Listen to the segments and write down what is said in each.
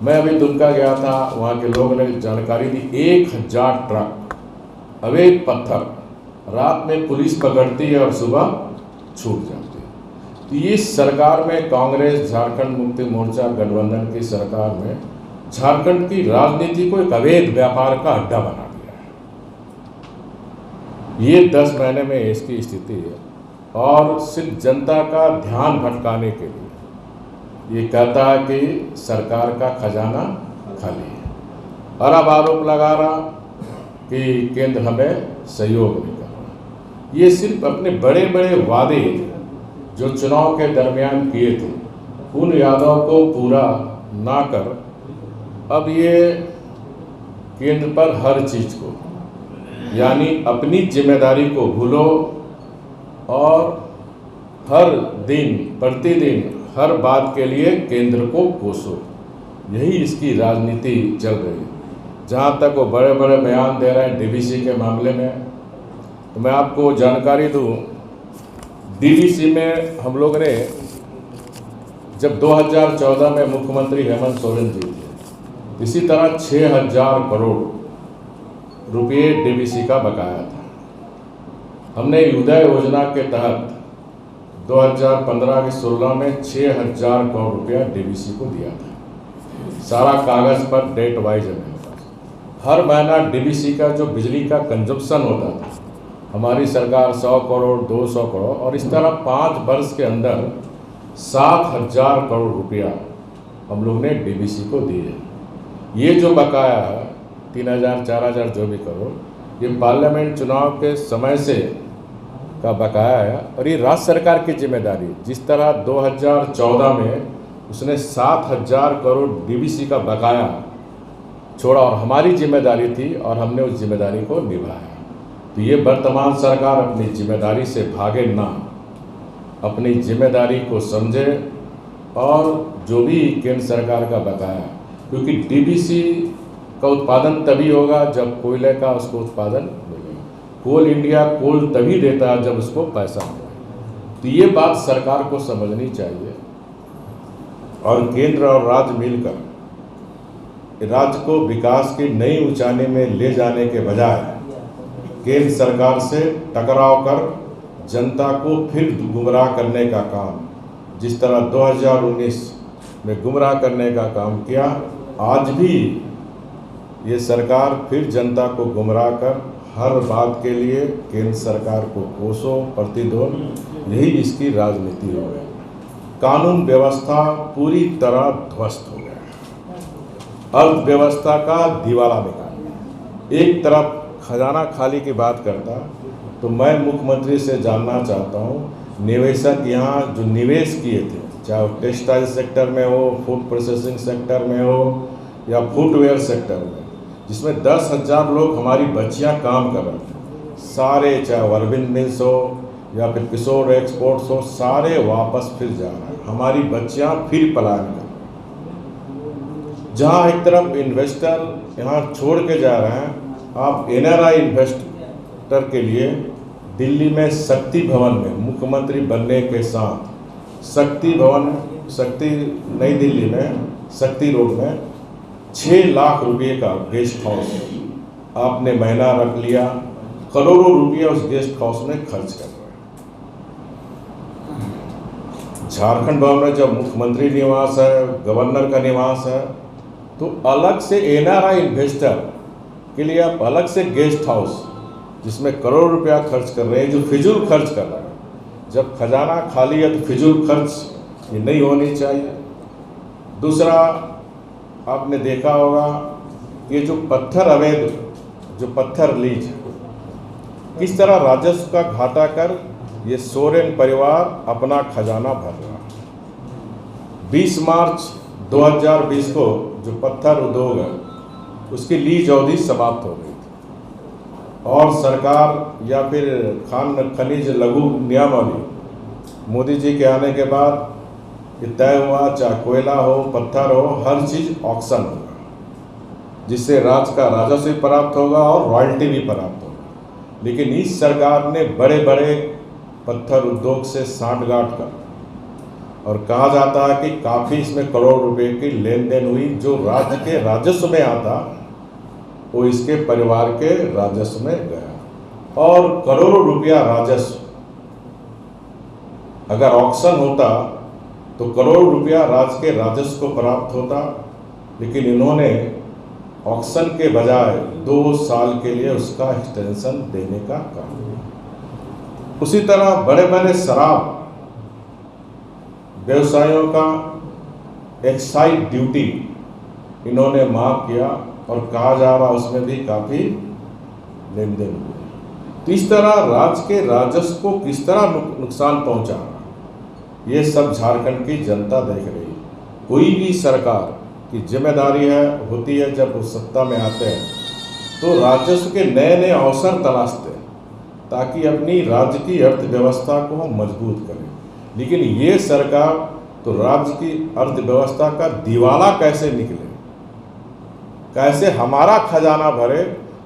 मैं अभी दुमका गया था, वहाँ के लोगों ने जानकारी दी 1000 ट्रक अवैध पत्थर रात में पुलिस पकड़ती है और सुबह छूट जाती है। तो ये सरकार में, कांग्रेस झारखंड मुक्ति मोर्चा गठबंधन की सरकार में झारखंड की राजनीति को एक अवैध व्यापार का अड्डा बना दिया है। ये 10 महीने में इसकी स्थिति है और सिर्फ जनता का ध्यान भटकाने के लिए ये कहता है कि सरकार का खजाना खाली है, और अब आरोप लगा रहा कि केंद्र हमें सहयोग नहीं कर रहा। ये सिर्फ अपने बड़े बड़े वादे जो चुनाव के दरमियान किए थे उन यादों को पूरा ना कर अब ये केंद्र पर हर चीज़ को, यानी अपनी जिम्मेदारी को भूलो और हर दिन प्रतिदिन हर बात के लिए केंद्र को कोसो। यही इसकी राजनीति चल रही है। जहाँ तक वो बड़े बड़े बयान दे रहे हैं डीवीसी के मामले में, तो मैं आपको जानकारी दूँ, डीवीसी में हम लोग ने जब 2014 में मुख्यमंत्री हेमंत सोरेन जी थे, इसी तरह 6000 करोड़ रुपये डीवीसी का बकाया था। हमने उदय योजना के तहत 2015 के 16 में 6000 करोड़ रुपया डीवीसी को दिया था। सारा कागज़ पर डेट वाइज है मेरे पास। हर महीना डीवीसी का जो बिजली का कंजप्शन होता था, हमारी सरकार 100 करोड़ 200 करोड़ और इस तरह 5 वर्ष के अंदर 7000 करोड़ रुपया हम लोग ने डीवीसी को दिए। ये जो बकाया है 3000 4000 जो भी करोड़, ये पार्लियामेंट चुनाव के समय से का बकाया है और ये राज्य सरकार की जिम्मेदारी। जिस तरह 2014 में उसने 7000 करोड़ डीवीसी का बकाया छोड़ा और हमारी जिम्मेदारी थी और हमने उस जिम्मेदारी को निभाया। तो ये वर्तमान सरकार अपनी जिम्मेदारी से भागे ना, अपनी जिम्मेदारी को समझे और जो भी केंद्र सरकार का बकाया, क्योंकि डीवीसी का उत्पादन तभी होगा जब कोयले का उसको उत्पादन मिलेगा। कोल इंडिया कोल तभी देता है जब उसको पैसा मिले। तो ये बात सरकार को समझनी चाहिए और केंद्र और राज्य मिलकर राज्य को विकास की नई ऊंचाई में ले जाने के बजाय केंद्र सरकार से टकराव कर जनता को फिर गुमराह करने का काम, जिस तरह 2019 में गुमराह करने का काम किया, आज भी ये सरकार फिर जनता को गुमराह कर हर बात के लिए केंद्र सरकार को कोसो प्रतिद्वंद, यही इसकी राजनीति हो गई। कानून व्यवस्था पूरी तरह ध्वस्त हो गया, अर्थव्यवस्था का दिवाला निकाल दिया। एक तरफ खजाना खाली की बात करता, तो मैं मुख्यमंत्री से जानना चाहता हूँ, निवेशक यहाँ जो निवेश किए थे, चाहे वो टेक्सटाइल सेक्टर में हो, फूड प्रोसेसिंग सेक्टर में हो या फुटवेयर सेक्टर में, जिसमें 10,000 लोग हमारी बच्चियां काम कर रहे थे, सारे चाहे अरविंद मिल्स हो या फिर किशोर एक्सपोर्ट्स हो, सारे वापस फिर जा रहे हैं। हमारी बच्चियां फिर पलायन कर रही हैं। जहां एक तरफ इन्वेस्टर यहां छोड़ के जा रहे हैं, आप एनआरआई इन्वेस्टर के लिए दिल्ली में शक्ति भवन में मुख्यमंत्री बनने के साथ शक्ति भवन, शक्ति नई दिल्ली में शक्ति रोड में 6 लाख रुपए का गेस्ट हाउस आपने महीना रख लिया, करोड़ों रुपया उस गेस्ट हाउस में खर्च कर रहे हैं। झारखंड भवन में जब मुख्यमंत्री निवास है, गवर्नर का निवास है, तो अलग से एनआरआई इन्वेस्टर के लिए आप अलग से गेस्ट हाउस जिसमें करोड़ रुपया खर्च कर रहे हैं, जो फिजूल खर्च कर रहे हैं। जब खजाना खाली है तो फिजूल खर्च ये नहीं होनी चाहिए। दूसरा, आपने देखा होगा ये जो पत्थर अवैध, जो पत्थर लीज, किस तरह राजस्व का घाटा कर ये सोरेन परिवार अपना खजाना भर रहा है। 20 मार्च 2020 को जो पत्थर उद्योग है उसकी लीज अवधि समाप्त हो गई थी और सरकार या फिर खान खनिज लघु नियमावली मोदी जी के आने के बाद ये तय हुआ, चाहे कोयला हो, पत्थर हो, हर चीज़ ऑक्शन होगा, जिससे राज्य का राजस्व भी प्राप्त होगा और रॉयल्टी भी प्राप्त होगा। लेकिन इस सरकार ने बड़े बड़े पत्थर उद्योग से सांठगांठ कर और कहा जाता है कि काफ़ी इसमें करोड़ रुपए की लेन देन हुई। जो राज्य के राजस्व में आता वो इसके परिवार के राजस्व में गया, और करोड़ों रुपया राजस्व अगर ऑक्शन होता तो करोड़ रुपया राज्य के राजस्व को प्राप्त होता, लेकिन इन्होंने ऑक्शन के बजाय 2 साल के लिए उसका एक्सटेंशन देने का काम किया। उसी तरह बड़े बड़े शराब व्यवसायियों का एक्साइज ड्यूटी इन्होंने माफ किया, और कहा जा रहा उसमें भी काफ़ी लेन देन हुआ। तो इस तरह राज्य के राजस्व को किस तरह नुकसान पहुंचा रहा, ये सब झारखंड की जनता देख रही है। कोई भी सरकार की जिम्मेदारी होती है जब वो सत्ता में आते हैं तो राजस्व के नए नए अवसर तलाशते हैं ताकि अपनी राज्य की अर्थव्यवस्था को हम मजबूत करें। लेकिन ये सरकार तो राज्य की अर्थव्यवस्था का दिवाला कैसे निकले, कैसे हमारा खजाना भरे,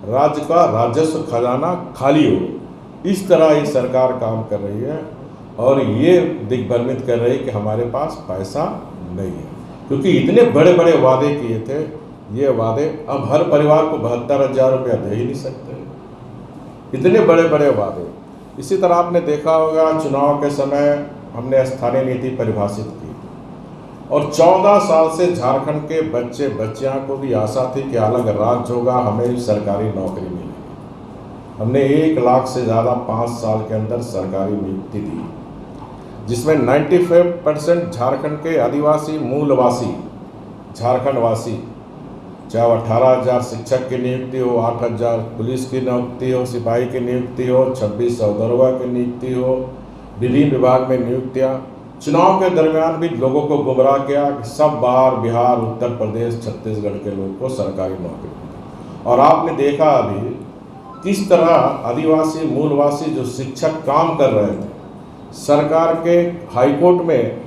राज्य का राजस्व खजाना खाली हो, इस तरह ये सरकार काम कर रही है। और ये दिग्भ्रमित कर रही है कि हमारे पास पैसा नहीं है, क्योंकि इतने बड़े बड़े वादे किए थे। ये वादे अब हर परिवार को 72,000 रुपया दे ही नहीं सकते, इतने बड़े बड़े वादे। इसी तरह आपने देखा होगा चुनाव के समय हमने स्थानीय नीति परिभाषित की, और 14 साल से झारखंड के बच्चे बच्चियां को भी आशा थी कि अलग राज्य होगा, हमें भी सरकारी नौकरी मिलेगी। हमने 1 लाख से ज़्यादा 5 साल के अंदर सरकारी नियुक्ति दी, जिसमें 95% झारखंड के आदिवासी मूलवासी झारखंडवासी, चाहे 18,000 शिक्षक की नियुक्ति हो, 8,000 पुलिस की नियुक्ति हो, सिपाही की नियुक्ति हो, 2600 दरोगा की नियुक्ति हो, विभिन्न विभाग में नियुक्तियाँ। चुनाव के दरमियान भी लोगों को गुमराह किया कि सब बाहर बिहार, उत्तर प्रदेश, छत्तीसगढ़ के लोगों को सरकारी नौकरी मिली। और आपने देखा अभी किस तरह आदिवासी मूलवासी जो शिक्षक काम कर रहे थे, सरकार के हाईकोर्ट में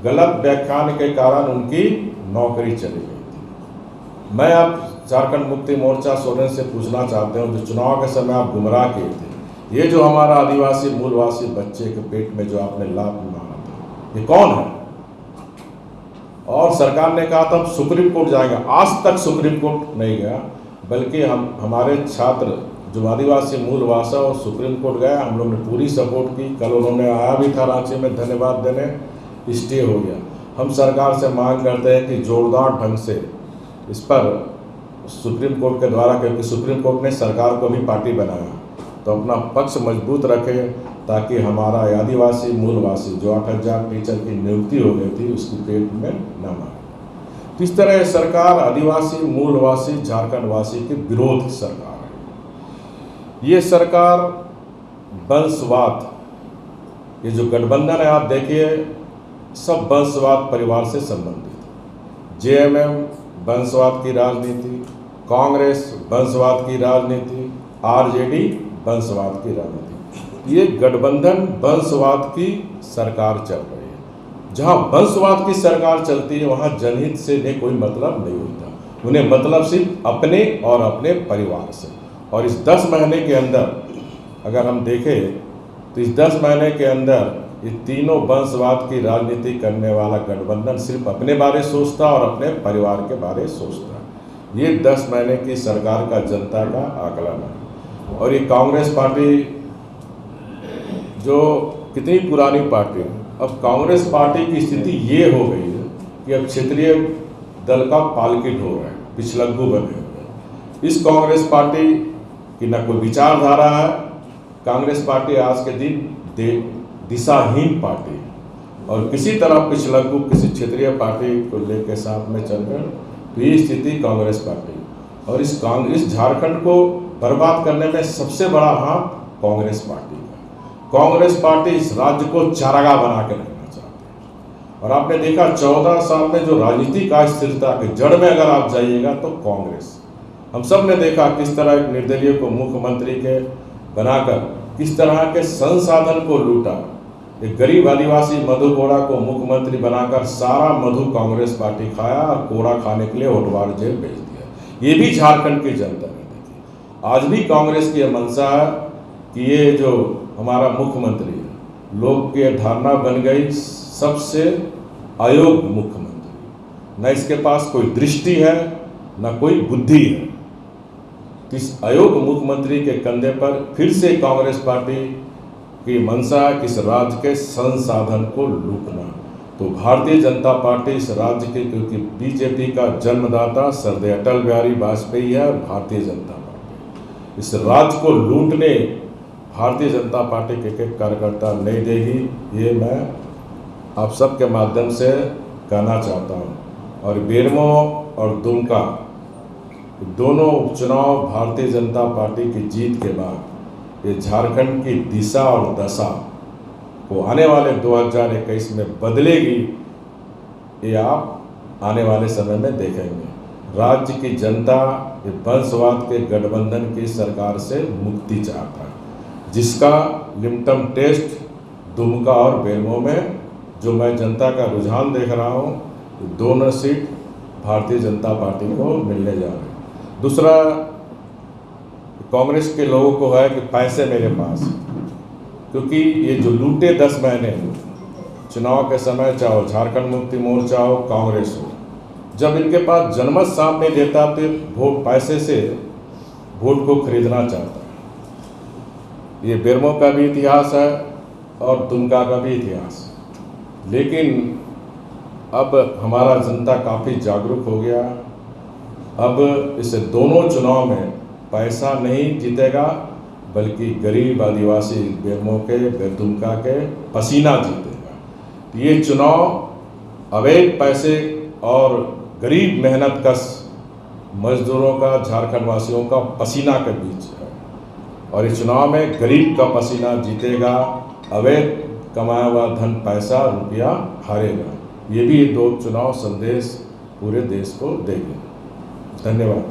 गलत व्याख्यान के कारण उनकी नौकरी चली गई थी। मैं अब झारखंड मुक्ति मोर्चा सोरेन से पूछना चाहते हूँ, जो चुनाव के समय आप गुमराह किए थे, ये जो हमारा आदिवासी मूलवासी बच्चे के पेट में जो आपने लात मारा था, ये कौन है? और सरकार ने कहा था हम सुप्रीम कोर्ट जाएंगे, आज तक सुप्रीम कोर्ट नहीं गया, बल्कि हमारे छात्र जो आदिवासी मूलवासी और सुप्रीम कोर्ट गया, हम लोग ने पूरी सपोर्ट की। कल उन्होंने आया भी था रांची में धन्यवाद देने, स्टे हो गया। हम सरकार से मांग करते हैं कि जोरदार ढंग से इस पर सुप्रीम कोर्ट के द्वारा, क्योंकि सुप्रीम कोर्ट ने सरकार को भी पार्टी बनाया, तो अपना पक्ष मजबूत रखे ताकि हमारा आदिवासी मूलवासी जो 8,000 टीचर की नियुक्ति हो गई थी उसकी पेट में न मारे। इस तरह सरकार आदिवासी मूलवासी झारखंडवासी के विरोध की सरकार है। ये सरकार वंशवाद, ये जो गठबंधन है आप देखिए, सब वंशवाद परिवार से संबंधित। जेएमएम वंशवाद की राजनीति, कांग्रेस वंशवाद की राजनीति, आरजेडी वंशवाद की राजनीति। ये गठबंधन वंशवाद की सरकार चल रही है। जहाँ वंशवाद की सरकार चलती है वहाँ जनहित से इन्हें कोई मतलब नहीं होता, उन्हें मतलब सिर्फ अपने और अपने परिवार से। और इस 10 महीने के अंदर अगर हम देखें तो इस 10 महीने के अंदर ये तीनों वंशवाद की राजनीति करने वाला गठबंधन सिर्फ अपने बारे सोचता और अपने परिवार के बारे सोचता है। ये 10 महीने की सरकार का जनता का आकलन है। और ये कांग्रेस पार्टी जो कितनी पुरानी पार्टी है, अब कांग्रेस पार्टी की स्थिति ये हो गई है कि अब क्षेत्रीय दल का पालकिट हो रहा है, पिछलग्गू बने हुए हैं। इस कांग्रेस पार्टी की न कोई विचारधारा है। कांग्रेस पार्टी आज के दिन दिशाहीन पार्टी है, और किसी तरह पिछलग्गू किसी क्षेत्रीय पार्टी को लेकर साथ में चलकर, तो ये स्थिति कांग्रेस पार्टी। और इस झारखंड को बर्बाद करने में सबसे बड़ा हाथ कांग्रेस पार्टी का। कांग्रेस पार्टी इस राज्य को चारागाह बना के रखना चाहती है। और आपने देखा 14 साल में जो राजनीतिक अस्थिरता के जड़ में अगर आप जाइएगा तो कांग्रेस, हम सब ने देखा किस तरह एक निर्दलीय को मुख्यमंत्री के बनाकर किस तरह के संसाधन को लूटा। एक गरीब आदिवासी मधु कोड़ा को मुख्यमंत्री बनाकर सारा मधु कांग्रेस पार्टी खाया और कोड़ा खाने के लिए होटवार जेल भेज दिया। ये भी झारखंड की जनता ने देखी। आज भी कांग्रेस की मंशा है कि ये जो हमारा मुख्यमंत्री है, लोग की धारणा बन गई सबसे अयोग्य मुख्यमंत्री, न इसके पास कोई दृष्टि है न कोई बुद्धि है। तो इस अयोग्य मुख्यमंत्री के कंधे पर फिर से कांग्रेस पार्टी की मंशा है कि इस राज्य के संसाधन को लूटना। तो भारतीय जनता पार्टी इस राज्य के, क्योंकि बीजेपी का जन्मदाता श्रद्धेय अटल बिहारी वाजपेयी है, भारतीय जनता पार्टी इस राज्य को लूटने भारतीय जनता पार्टी के कार्यकर्ता नहीं देगी। ये मैं आप सबके माध्यम से कहना चाहता हूँ। और बेरमो और दुमका दोनों उपचुनाव भारतीय जनता पार्टी की जीत के बाद ये झारखंड की दिशा और दशा को आने वाले 2021 में बदलेगी, ये आप आने वाले समय में देखेंगे। राज्य की जनता ये वंशवाद के गठबंधन की सरकार से मुक्ति चाहता है, जिसका लिम्टन टेस्ट दुमका और बेरमो में जो मैं जनता का रुझान देख रहा हूँ, दोनों सीट भारतीय जनता पार्टी को मिलने जा रही है। दूसरा, कांग्रेस के लोगों को है कि पैसे मेरे पास, क्योंकि ये जो लूटे 10 महीने चुनाव के समय, चाहे झारखंड मुक्ति मोर्चा हो, कांग्रेस हो, जब इनके पास जनमत सामने देता तो वोट पैसे से वोट को खरीदना चाहता है। ये बेरमो का भी इतिहास है और दुमका का भी इतिहास। लेकिन अब हमारा जनता काफ़ी जागरूक हो गया। अब इस दोनों चुनाव में पैसा नहीं जीतेगा, बल्कि गरीब आदिवासी बेरमो के, दुमका के पसीना जीतेगा। ये चुनाव अवैध पैसे और गरीब मेहनतकश मजदूरों का, झारखंड वासियों का पसीना के बीच है। और इस चुनाव में गरीब का पसीना जीतेगा, अवैध कमाया हुआ धन, पैसा, रुपया हारेगा। ये भी दो चुनाव संदेश पूरे देश को देंगे। धन्यवाद।